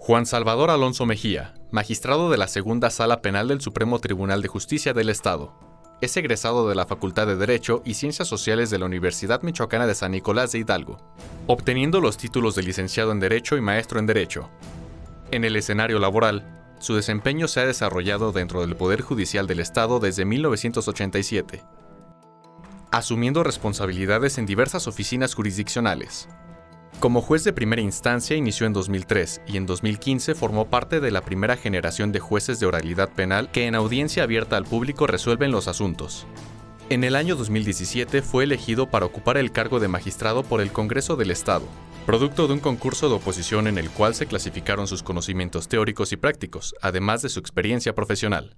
Juan Salvador Alonso Mejía, magistrado de la Segunda Sala Penal del Supremo Tribunal de Justicia del Estado. Es egresado de la Facultad de Derecho y Ciencias Sociales de la Universidad Michoacana de San Nicolás de Hidalgo, obteniendo los títulos de licenciado en Derecho y maestro en Derecho. En el escenario laboral, su desempeño se ha desarrollado dentro del Poder Judicial del Estado desde 1987, asumiendo responsabilidades en diversas oficinas jurisdiccionales. Como juez de primera instancia inició en 2003 y en 2015 formó parte de la primera generación de jueces de oralidad penal que en audiencia abierta al público resuelven los asuntos. En el año 2017 fue elegido para ocupar el cargo de magistrado por el Congreso del Estado, producto de un concurso de oposición en el cual se clasificaron sus conocimientos teóricos y prácticos, además de su experiencia profesional.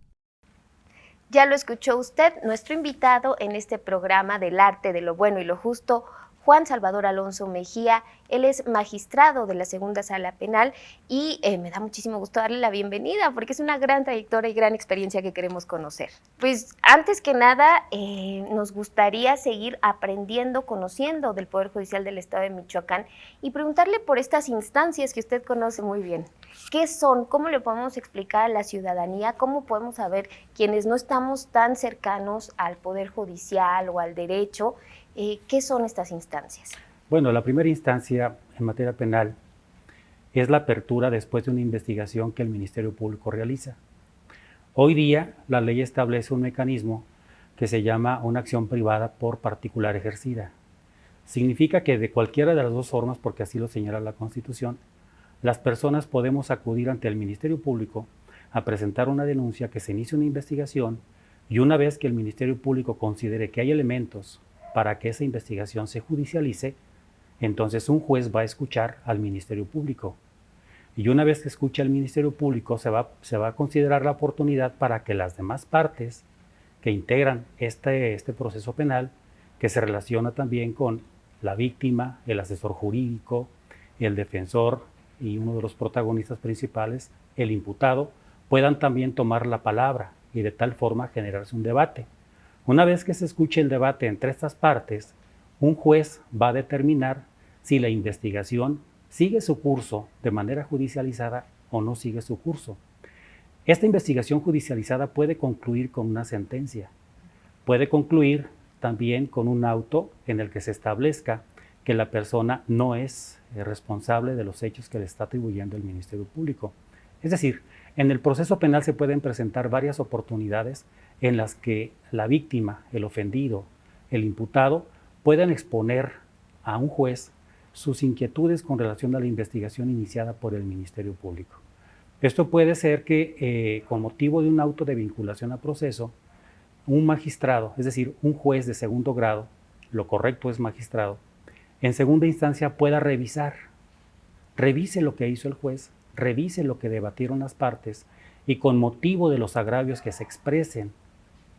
Ya lo escuchó usted, nuestro invitado en este programa del arte de lo bueno y lo justo, Juan Salvador Alonso Mejía. Él es magistrado de la Segunda Sala Penal y me da muchísimo gusto darle la bienvenida porque es una gran trayectoria y gran experiencia que queremos conocer. Pues antes que nada nos gustaría seguir aprendiendo, conociendo del Poder Judicial del Estado de Michoacán y preguntarle por estas instancias que usted conoce muy bien. ¿Qué son? ¿Cómo le podemos explicar a la ciudadanía? ¿Cómo podemos saber quienes no estamos tan cercanos al Poder Judicial o al derecho? ¿Qué son estas instancias? Bueno, la primera instancia en materia penal es la apertura después de una investigación que el Ministerio Público realiza. Hoy día, la ley establece un mecanismo que se llama una acción privada por particular ejercida. Significa que de cualquiera de las dos formas, porque así lo señala la Constitución, las personas podemos acudir ante el Ministerio Público a presentar una denuncia, que se inicie una investigación, y una vez que el Ministerio Público considere que hay elementos para que esa investigación se judicialice, entonces un juez va a escuchar al Ministerio Público. Y una vez que escuche al Ministerio Público, se va a considerar la oportunidad para que las demás partes que integran este proceso penal, que se relaciona también con la víctima, el asesor jurídico, el defensor y uno de los protagonistas principales, el imputado, puedan también tomar la palabra y de tal forma generarse un debate. Una vez que se escuche el debate entre estas partes, un juez va a determinar si la investigación sigue su curso de manera judicializada o no sigue su curso. Esta investigación judicializada puede concluir con una sentencia, puede concluir también con un auto en el que se establezca que la persona no es responsable de los hechos que le está atribuyendo el Ministerio Público. Es decir, en el proceso penal se pueden presentar varias oportunidades en las que la víctima, el ofendido, el imputado puedan exponer a un juez sus inquietudes con relación a la investigación iniciada por el Ministerio Público. Esto puede ser que con motivo de un auto de vinculación a proceso, un magistrado, es decir, un juez de segundo grado, lo correcto es magistrado, en segunda instancia pueda revise lo que hizo el juez, revise lo que debatieron las partes y con motivo de los agravios que se expresen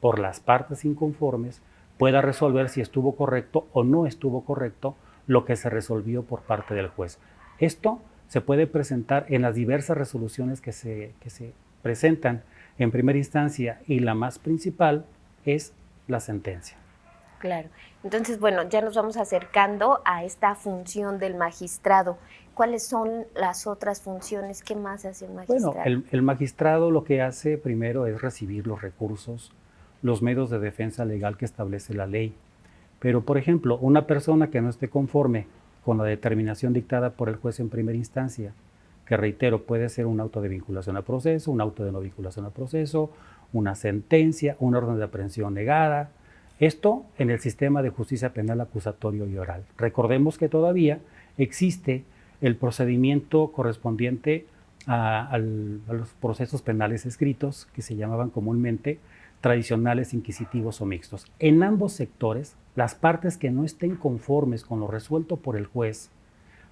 por las partes inconformes, pueda resolver si estuvo correcto o no estuvo correcto lo que se resolvió por parte del juez. Esto se puede presentar en las diversas resoluciones que se presentan en primera instancia y la más principal es la sentencia. Claro. Entonces, bueno, ya nos vamos acercando a esta función del magistrado. ¿Cuáles son las otras funciones? ¿Qué más hace un magistrado? Bueno, el magistrado lo que hace primero es recibir los recursos, los medios de defensa legal que establece la ley. Pero, por ejemplo, una persona que no esté conforme con la determinación dictada por el juez en primera instancia, que reitero, puede ser un auto de vinculación a proceso, un auto de no vinculación a proceso, una sentencia, una orden de aprehensión negada. Esto en el sistema de justicia penal acusatorio y oral. Recordemos que todavía existe el procedimiento correspondiente a los procesos penales escritos, que se llamaban comúnmente tradicionales, inquisitivos o mixtos. En ambos sectores, las partes que no estén conformes con lo resuelto por el juez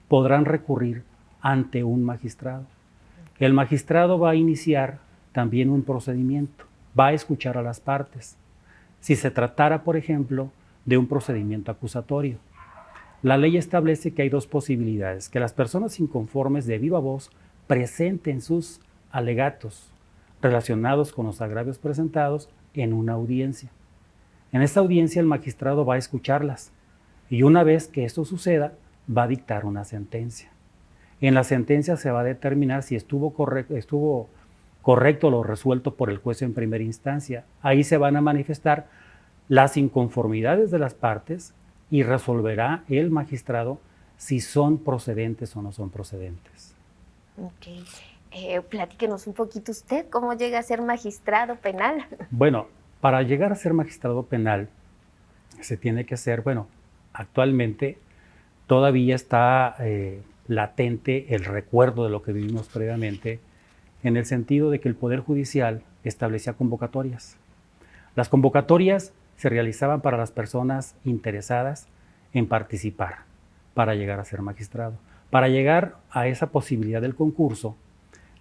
podrán recurrir ante un magistrado. El magistrado va a iniciar también un procedimiento, va a escuchar a las partes. Si se tratara, por ejemplo, de un procedimiento acusatorio, la ley establece que hay dos posibilidades: que las personas inconformes de viva voz presenten sus alegatos relacionados con los agravios presentados en una audiencia. En esta audiencia el magistrado va a escucharlas y una vez que esto suceda, va a dictar una sentencia. En la sentencia se va a determinar si estuvo correcto lo resuelto por el juez en primera instancia. Ahí se van a manifestar las inconformidades de las partes y resolverá el magistrado si son procedentes o no son procedentes. Ok. Platíquenos un poquito usted, ¿cómo llega a ser magistrado penal? Bueno, para llegar a ser magistrado penal se tiene que ser, actualmente todavía está latente el recuerdo de lo que vivimos previamente, en el sentido de que el Poder Judicial establecía convocatorias. Las convocatorias se realizaban para las personas interesadas en participar para llegar a ser magistrado. Para llegar a esa posibilidad del concurso,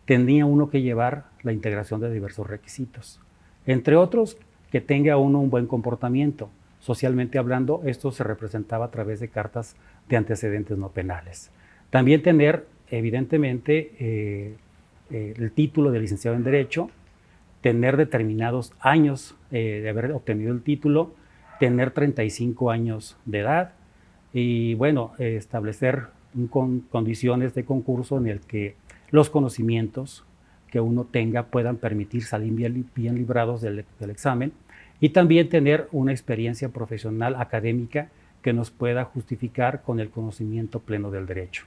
tenía uno que llevar la integración de diversos requisitos. Entre otros, que tenga uno un buen comportamiento. Socialmente hablando, esto se representaba a través de cartas de antecedentes no penales. También tener, evidentemente, el título de licenciado en Derecho, tener determinados años de haber obtenido el título, tener 35 años de edad y, establecer condiciones de concurso en el que los conocimientos que uno tenga puedan permitir salir bien librados del examen y también tener una experiencia profesional académica que nos pueda justificar con el conocimiento pleno del derecho.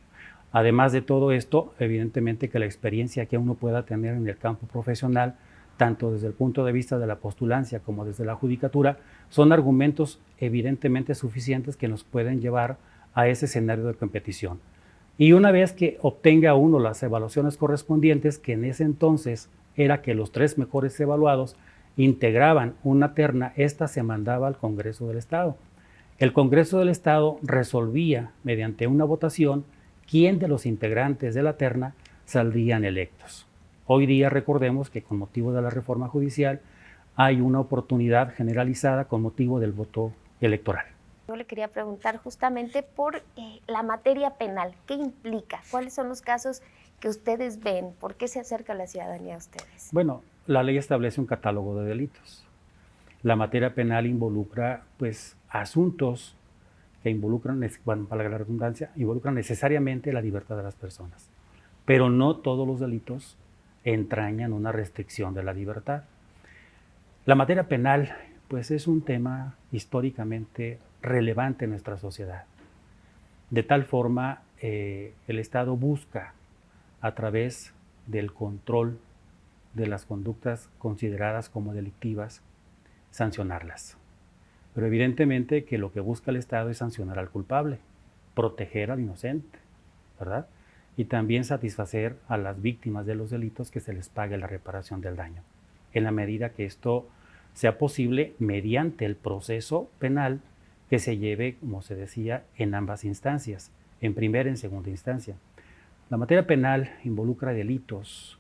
Además de todo esto, evidentemente que la experiencia que uno pueda tener en el campo profesional, tanto desde el punto de vista de la postulancia como desde la judicatura, son argumentos evidentemente suficientes que nos pueden llevar a ese escenario de competición. Y una vez que obtenga uno las evaluaciones correspondientes, que en ese entonces era que los 3 mejores evaluados integraban una terna, esta se mandaba al Congreso del Estado. El Congreso del Estado resolvía mediante una votación quién de los integrantes de la terna saldrían electos. Hoy día recordemos que con motivo de la reforma judicial hay una oportunidad generalizada con motivo del voto electoral. Yo le quería preguntar justamente por la materia penal. ¿Qué implica? ¿Cuáles son los casos que ustedes ven? ¿Por qué se acerca la ciudadanía a ustedes? Bueno, la ley establece un catálogo de delitos. La materia penal involucra, asuntos que involucran, para la redundancia, involucran necesariamente la libertad de las personas. Pero no todos los delitos entrañan una restricción de la libertad. La materia penal, es un tema históricamente relevante en nuestra sociedad. De tal forma, el Estado busca, a través del control de las conductas consideradas como delictivas, sancionarlas. Pero evidentemente que lo que busca el Estado es sancionar al culpable, proteger al inocente, ¿verdad? Y también satisfacer a las víctimas de los delitos, que se les pague la reparación del daño, en la medida que esto sea posible mediante el proceso penal que se lleve, como se decía, en ambas instancias, en primera y en segunda instancia. La materia penal involucra delitos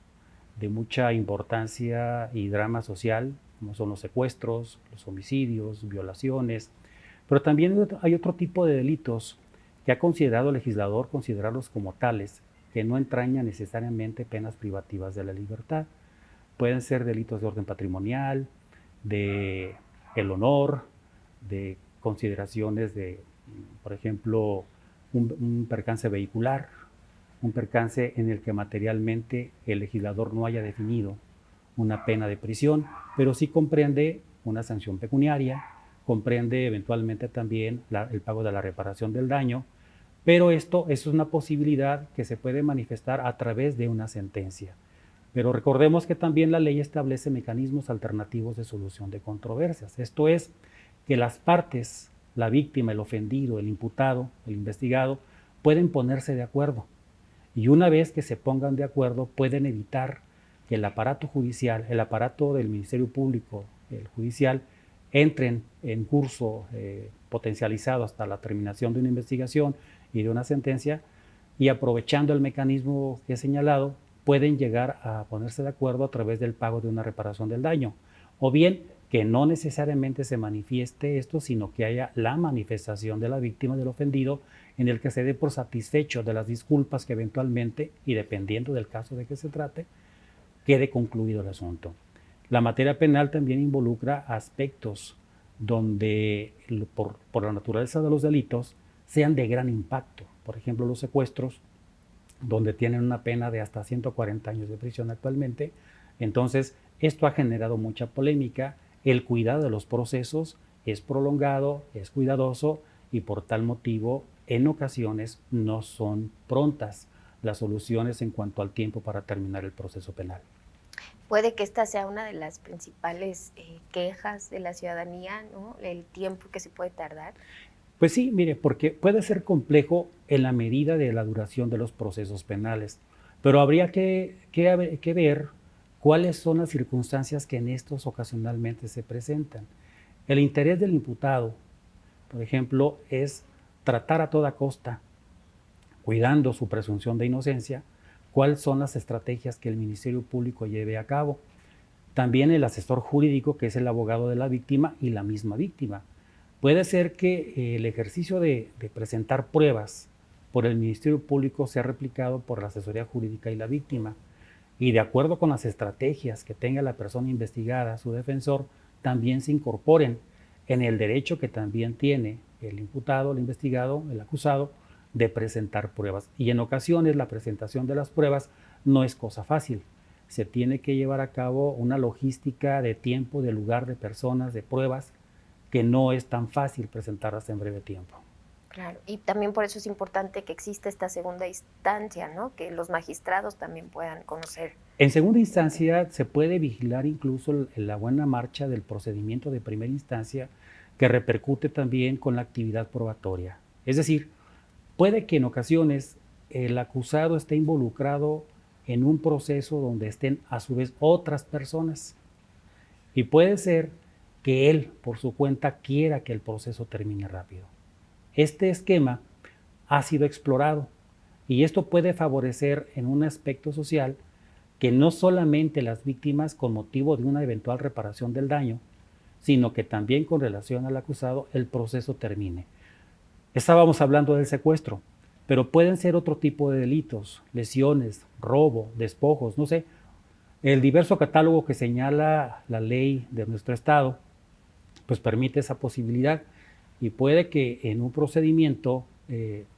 de mucha importancia y drama social, como son los secuestros, los homicidios, violaciones, pero también hay otro tipo de delitos que ha considerado el legislador considerarlos como tales, que no entrañan necesariamente penas privativas de la libertad. Pueden ser delitos de orden patrimonial, de el honor, de consideraciones de, por ejemplo, un percance vehicular, un percance en el que materialmente el legislador no haya definido una pena de prisión, pero sí comprende una sanción pecuniaria, comprende eventualmente también el pago de la reparación del daño, pero esto es una posibilidad que se puede manifestar a través de una sentencia. Pero recordemos que también la ley establece mecanismos alternativos de solución de controversias. Esto es, que las partes, la víctima, el ofendido, el imputado, el investigado, pueden ponerse de acuerdo. Y una vez que se pongan de acuerdo, pueden evitar que el aparato judicial, el aparato del Ministerio Público, el judicial, entren en curso potencializado hasta la terminación de una investigación y de una sentencia, y aprovechando el mecanismo que he señalado, pueden llegar a ponerse de acuerdo a través del pago de una reparación del daño, o bien que no necesariamente se manifieste esto, sino que haya la manifestación de la víctima, del ofendido, en el que se dé por satisfecho de las disculpas que eventualmente, y dependiendo del caso de que se trate, quede concluido el asunto. La materia penal también involucra aspectos donde, por la naturaleza de los delitos, sean de gran impacto. Por ejemplo, los secuestros donde tienen una pena de hasta 140 años de prisión actualmente. Entonces, esto ha generado mucha polémica. El cuidado de los procesos es prolongado, es cuidadoso y por tal motivo, en ocasiones, no son prontas las soluciones en cuanto al tiempo para terminar el proceso penal. Puede que esta sea una de las principales quejas de la ciudadanía, ¿no? El tiempo que se puede tardar. Pues sí, mire, porque puede ser complejo en la medida de la duración de los procesos penales, pero habría que ver cuáles son las circunstancias que en estos ocasionalmente se presentan. El interés del imputado, por ejemplo, es tratar a toda costa, cuidando su presunción de inocencia, cuáles son las estrategias que el Ministerio Público lleve a cabo. También el asesor jurídico, que es el abogado de la víctima y la misma víctima. Puede ser que el ejercicio de presentar pruebas por el Ministerio Público sea replicado por la asesoría jurídica y la víctima. Y de acuerdo con las estrategias que tenga la persona investigada, su defensor, también se incorporen en el derecho que también tiene el imputado, el investigado, el acusado, de presentar pruebas. Y en ocasiones la presentación de las pruebas no es cosa fácil. Se tiene que llevar a cabo una logística de tiempo, de lugar, de personas, de pruebas, que no es tan fácil presentarlas en breve tiempo. Claro, y también por eso es importante que exista esta segunda instancia, ¿no? Que los magistrados también puedan conocer. En segunda instancia se puede vigilar incluso la buena marcha del procedimiento de primera instancia, que repercute también con la actividad probatoria. Es decir, puede que en ocasiones el acusado esté involucrado en un proceso donde estén a su vez otras personas, y puede ser que él por su cuenta quiera que el proceso termine rápido. Este esquema ha sido explorado y esto puede favorecer en un aspecto social que no solamente las víctimas con motivo de una eventual reparación del daño, sino que también con relación al acusado el proceso termine. Estábamos hablando del secuestro, pero pueden ser otro tipo de delitos, lesiones, robo, despojos, no sé. El diverso catálogo que señala la ley de nuestro estado, pues permite esa posibilidad y puede que en un procedimiento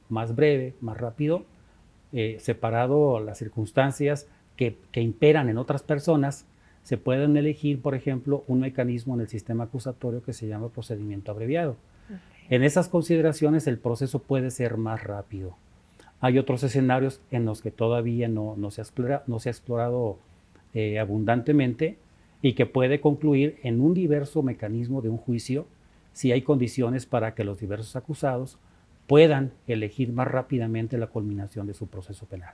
más breve, más rápido, separado las circunstancias que imperan en otras personas, se pueden elegir, por ejemplo, un mecanismo en el sistema acusatorio que se llama procedimiento abreviado. Okay. En esas consideraciones el proceso puede ser más rápido. Hay otros escenarios en los que todavía no se ha explorado abundantemente y que puede concluir en un diverso mecanismo de un juicio si hay condiciones para que los diversos acusados puedan elegir más rápidamente la culminación de su proceso penal.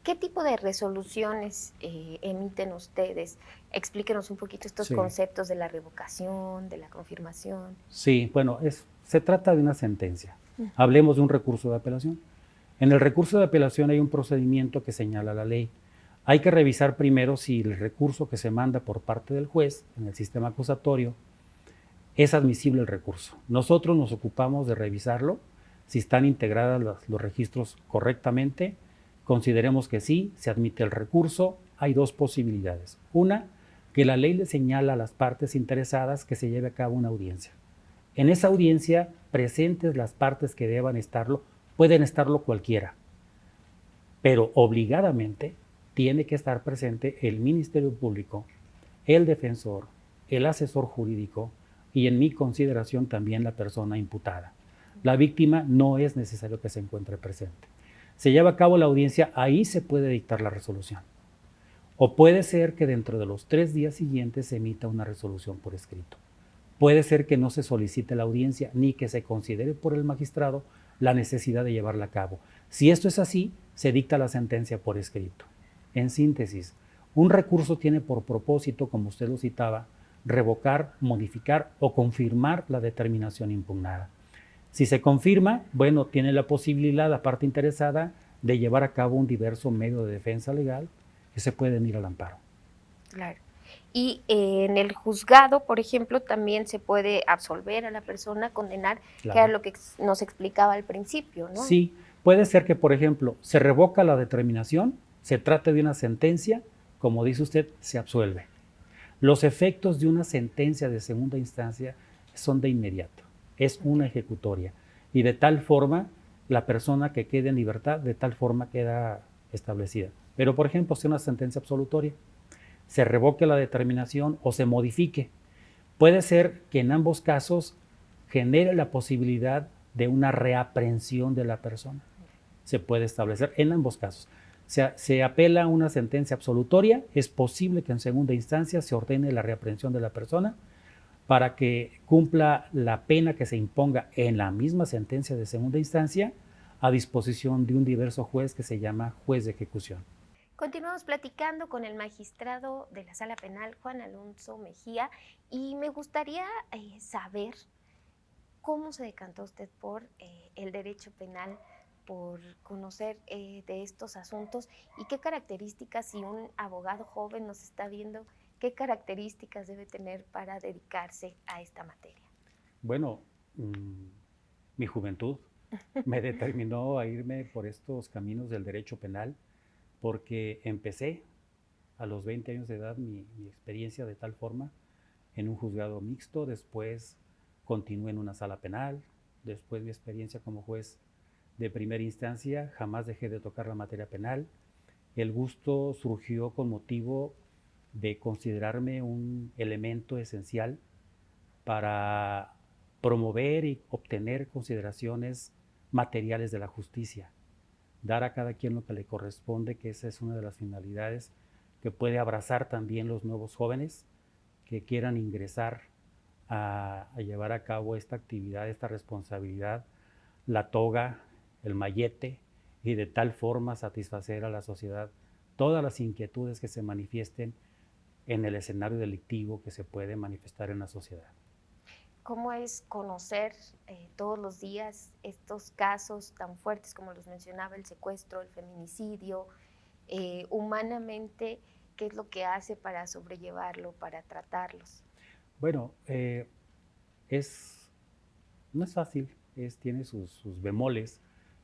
¿Qué tipo de resoluciones emiten ustedes? Explíquenos un poquito estos conceptos de la revocación, de la confirmación. Sí, bueno, se trata de una sentencia. Hablemos de un recurso de apelación. En el recurso de apelación hay un procedimiento que señala la ley. Hay que revisar primero si el recurso que se manda por parte del juez en el sistema acusatorio es admisible el recurso. Nosotros nos ocupamos de revisarlo, si están integradas los registros correctamente. Consideremos que sí, se admite el recurso. Hay dos posibilidades. Una, que la ley le señala a las partes interesadas que se lleve a cabo una audiencia. En esa audiencia, presentes las partes que deban estarlo, pueden estarlo cualquiera, pero obligadamente tiene que estar presente el Ministerio Público, el defensor, el asesor jurídico y en mi consideración también la persona imputada. La víctima no es necesario que se encuentre presente. Se lleva a cabo la audiencia, ahí se puede dictar la resolución. O puede ser que dentro de los 3 días siguientes se emita una resolución por escrito. Puede ser que no se solicite la audiencia ni que se considere por el magistrado la necesidad de llevarla a cabo. Si esto es así, se dicta la sentencia por escrito. En síntesis, un recurso tiene por propósito, como usted lo citaba, revocar, modificar o confirmar la determinación impugnada. Si se confirma, bueno, tiene la posibilidad la parte interesada de llevar a cabo un diverso medio de defensa legal que se pueden ir al amparo. Claro. Y en el juzgado, por ejemplo, también se puede absolver a la persona, condenar, claro, que era lo que nos explicaba al principio, ¿no? Sí, puede ser que, por ejemplo, se revoca la determinación, se trate de una sentencia, como dice usted, se absuelve. Los efectos de una sentencia de segunda instancia son de inmediato, es una ejecutoria y de tal forma la persona que quede en libertad de tal forma queda establecida. Pero, por ejemplo, si una sentencia absolutoria, se revoque la determinación o se modifique, puede ser que en ambos casos genere la posibilidad de una reaprehensión de la persona. Se puede establecer en ambos casos. Se apela a una sentencia absolutoria, es posible que en segunda instancia se ordene la reaprehensión de la persona para que cumpla la pena que se imponga en la misma sentencia de segunda instancia a disposición de un diverso juez que se llama juez de ejecución. Continuamos platicando con el magistrado de la Sala Penal, Juan Alonso Mejía, y me gustaría saber cómo se decantó usted por el derecho penal, por conocer de estos asuntos y qué características, si un abogado joven nos está viendo, qué características debe tener para dedicarse a esta materia. Bueno, mi juventud me determinó a irme por estos caminos del derecho penal porque empecé a los 20 años de edad mi experiencia de tal forma en un juzgado mixto, después continué en una sala penal, después mi experiencia como juez de primera instancia, jamás dejé de tocar la materia penal. El gusto surgió con motivo de considerarme un elemento esencial para promover y obtener consideraciones materiales de la justicia, dar a cada quien lo que le corresponde, que esa es una de las finalidades que puede abrazar también los nuevos jóvenes que quieran ingresar a llevar a cabo esta actividad, esta responsabilidad, la toga, el mayete, y de tal forma satisfacer a la sociedad todas las inquietudes que se manifiesten en el escenario delictivo que se puede manifestar en la sociedad. ¿Cómo es conocer todos los días estos casos tan fuertes como los mencionaba, el secuestro, el feminicidio, humanamente, qué es lo que hace para sobrellevarlo, para tratarlos? Bueno, no es fácil, tiene sus bemoles,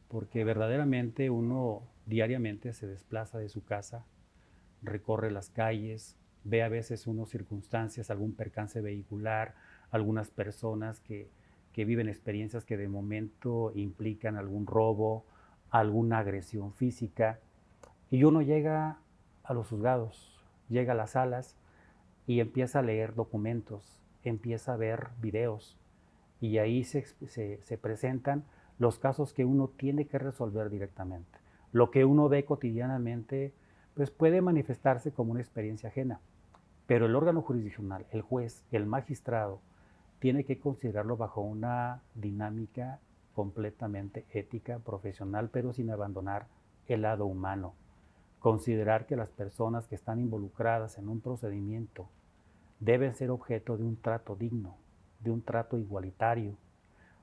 porque verdaderamente uno diariamente se desplaza de su casa, recorre las calles, ve a veces unas circunstancias, algún percance vehicular, algunas personas que viven experiencias que de momento implican algún robo, alguna agresión física, y uno llega a los juzgados, llega a las salas y empieza a leer documentos, empieza a ver videos, y ahí se presentan los casos que uno tiene que resolver directamente. Lo que uno ve cotidianamente pues puede manifestarse como una experiencia ajena, pero el órgano jurisdiccional, el juez, el magistrado, tiene que considerarlo bajo una dinámica completamente ética, profesional, pero sin abandonar el lado humano. Considerar que las personas que están involucradas en un procedimiento deben ser objeto de un trato digno, de un trato igualitario,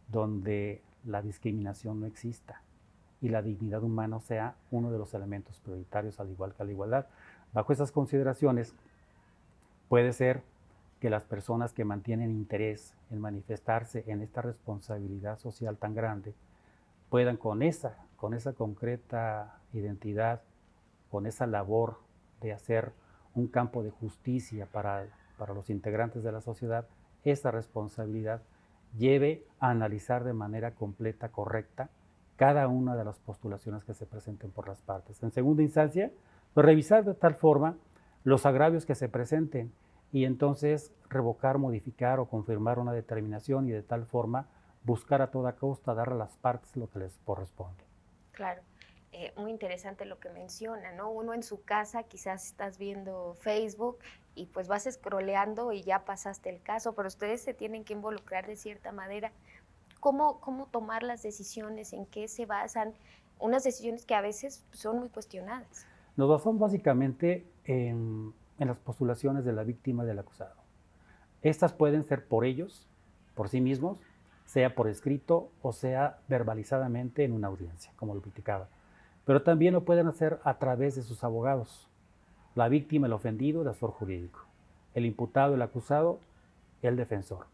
donde la discriminación no exista y la dignidad humana sea uno de los elementos prioritarios, al igual que la igualdad. Bajo esas consideraciones, puede ser que las personas que mantienen interés en manifestarse en esta responsabilidad social tan grande puedan con esa concreta identidad, con esa labor de hacer un campo de justicia para los integrantes de la sociedad, esa responsabilidad lleve a analizar de manera completa, correcta, cada una de las postulaciones que se presenten por las partes. En segunda instancia, pues revisar de tal forma los agravios que se presenten y entonces revocar, modificar o confirmar una determinación y de tal forma buscar a toda costa dar a las partes lo que les corresponde. Claro, muy interesante lo que menciona, ¿no? Uno en su casa quizás estás viendo Facebook y pues vas scrolleando y ya pasaste el caso, pero ustedes se tienen que involucrar de cierta manera. ¿Cómo tomar las decisiones? ¿En qué se basan? Unas decisiones que a veces son muy cuestionadas. Nos basamos básicamente en las postulaciones de la víctima y del acusado. Estas pueden ser por ellos, por sí mismos, sea por escrito o sea verbalizadamente en una audiencia, como lo criticaba. Pero también lo pueden hacer a través de sus abogados. La víctima, el ofendido, el asesor jurídico. El imputado, el acusado, el defensor.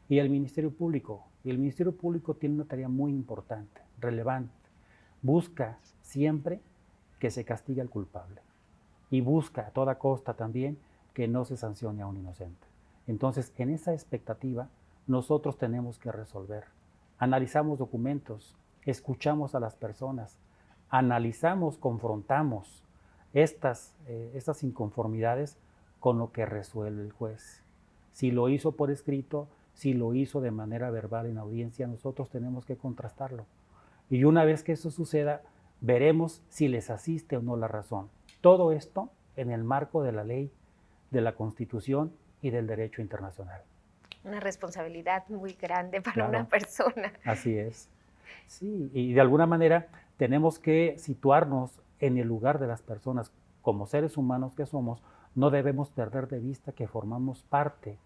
Y el Ministerio Público. Y el Ministerio Público tiene una tarea muy importante, relevante. Busca siempre que se castigue al culpable. Y busca a toda costa también que no se sancione a un inocente. Entonces, en esa expectativa, nosotros tenemos que resolver. Analizamos documentos, escuchamos a las personas, analizamos, confrontamos estas inconformidades con lo que resuelve el juez. Si lo hizo por escrito, si lo hizo de manera verbal en audiencia, nosotros tenemos que contrastarlo. Y una vez que eso suceda, veremos si les asiste o no la razón. Todo esto en el marco de la ley, de la Constitución y del derecho internacional. Una responsabilidad muy grande para Claro, una persona. Así es. Sí, y de alguna manera tenemos que situarnos en el lugar de las personas. Como seres humanos que somos, no debemos perder de vista que formamos parte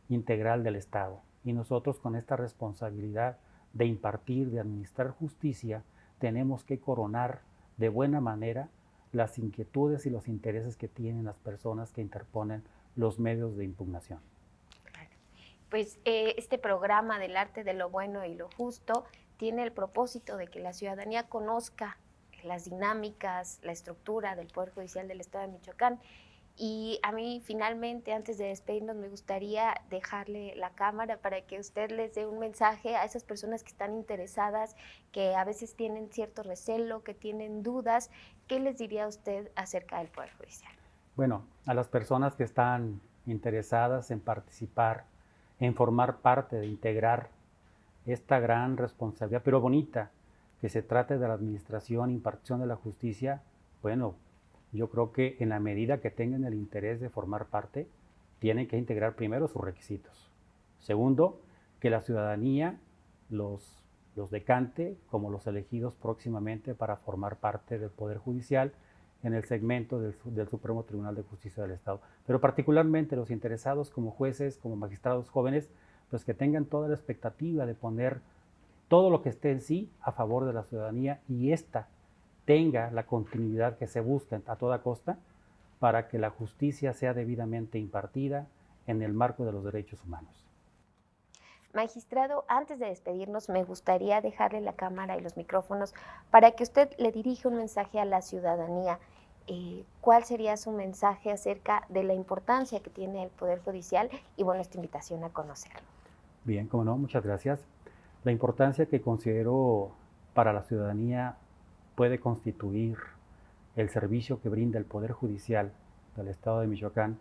integral del Estado. Y nosotros con esta responsabilidad de impartir, de administrar justicia, tenemos que coronar de buena manera las inquietudes y los intereses que tienen las personas que interponen los medios de impugnación. Pues este programa del arte de lo bueno y lo justo tiene el propósito de que la ciudadanía conozca las dinámicas, la estructura del Poder Judicial del Estado de Michoacán. Y a mí finalmente, antes de despedirnos, me gustaría dejarle la cámara para que usted les dé un mensaje a esas personas que están interesadas, que a veces tienen cierto recelo, que tienen dudas. ¿Qué les diría usted acerca del Poder Judicial? Bueno, a las personas que están interesadas en participar, en formar parte, de integrar esta gran responsabilidad, pero bonita, que se trate de la administración e impartición de la justicia, bueno, yo creo que en la medida que tengan el interés de formar parte, tienen que integrar primero sus requisitos. Segundo, que la ciudadanía los decante como los elegidos próximamente para formar parte del Poder Judicial en el segmento del Supremo Tribunal de Justicia del Estado. Pero particularmente los interesados como jueces, como magistrados jóvenes, pues que tengan toda la expectativa de poner todo lo que esté en sí a favor de la ciudadanía y esta tenga la continuidad que se busca a toda costa para que la justicia sea debidamente impartida en el marco de los derechos humanos. Magistrado, antes de despedirnos, me gustaría dejarle la cámara y los micrófonos para que usted le dirija un mensaje a la ciudadanía. ¿Cuál sería su mensaje acerca de la importancia que tiene el Poder Judicial y, bueno, esta invitación a conocerlo? Bien, cómo no, muchas gracias. La importancia que considero para la ciudadanía puede constituir el servicio que brinda el Poder Judicial del Estado de Michoacán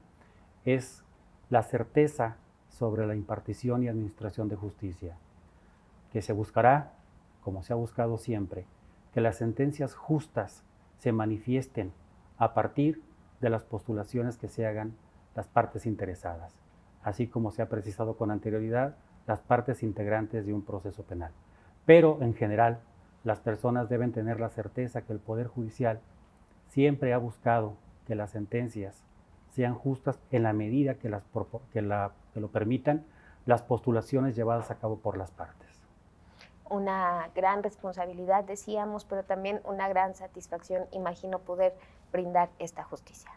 es la certeza sobre la impartición y administración de justicia, que se buscará, como se ha buscado siempre, que las sentencias justas se manifiesten a partir de las postulaciones que se hagan las partes interesadas, así como se ha precisado con anterioridad, las partes integrantes de un proceso penal. Pero, en general, las personas deben tener la certeza que el Poder Judicial siempre ha buscado que las sentencias sean justas en la medida que lo permitan las postulaciones llevadas a cabo por las partes. Una gran responsabilidad, decíamos, pero también una gran satisfacción, imagino, poder brindar esta justicia.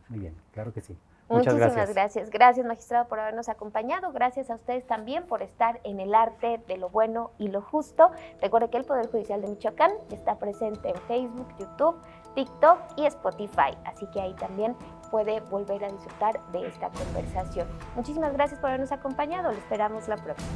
Muy bien, claro que sí. Muchísimas gracias. Gracias, magistrado, por habernos acompañado. Gracias a ustedes también por estar en el arte de lo bueno y lo justo. Recuerde que el Poder Judicial de Michoacán está presente en Facebook, YouTube, TikTok y Spotify. Así que ahí también puede volver a disfrutar de esta conversación. Muchísimas gracias por habernos acompañado. Lo esperamos la próxima.